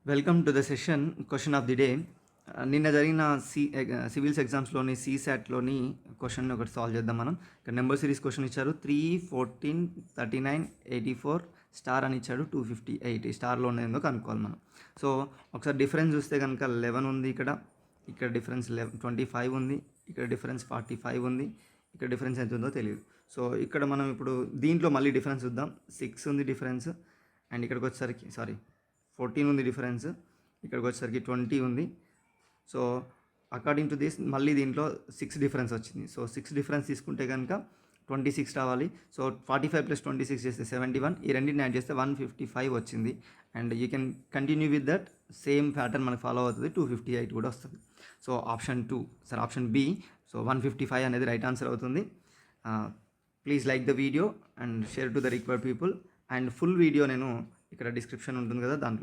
Welcome to the session question of the day. నిన్న జరిగిన civils ఎగ్జామ్స్లోని సీసాట్లోని question ఒకటి solve చేద్దాం మనం. ఇక్కడ నెంబర్ సిరీస్ క్వశ్చన్ ఇచ్చారు 3, 14, 39, 84 స్టార్ అని ఇచ్చాడు. 258 స్టార్లో ఉన్నదో కనుక్కోవాలి మనం. సో ఒకసారి డిఫరెన్స్ చూస్తే కనుక 11 ఉంది, ఇక్కడ డిఫరెన్స్ 25 ఉంది, ఇక్కడ డిఫరెన్స్ 45 ఉంది, ఇక్కడ డిఫరెన్స్ ఎంత ఉందో తెలియదు. సో ఇక్కడ మనం ఇప్పుడు దీంట్లో మళ్ళీ డిఫరెన్స్ చూద్దాం. 6 ఉంది డిఫరెన్స్, అండ్ ఇక్కడికి వచ్చేసరికి 14 ఉంది డిఫరెన్స్, ఇక్కడికి వచ్చేసరికి 20 ఉంది. సో అకార్డింగ్ టు దిస్ మళ్ళీ దీంట్లో 6 డిఫరెన్స్ వచ్చింది. సో 6 డిఫరెన్స్ తీసుకుంటే కనుక 26 రావాలి. సో 45 + 26 చేస్తే 71, ఈ రెండింటిని యాడ్ చేస్తే 155 వచ్చింది. And you can continue with that same pattern మనకు ఫాలో అవుతుంది. 258 కూడా వస్తుంది. So option B. సో 155 అనేది రైట్ ఆన్సర్ అవుతుంది. Please like the video and share to the required people. And full video నేను ఇక్కడ డిస్క్రిప్షన్ ఉంటుంది కదా, దాంట్లో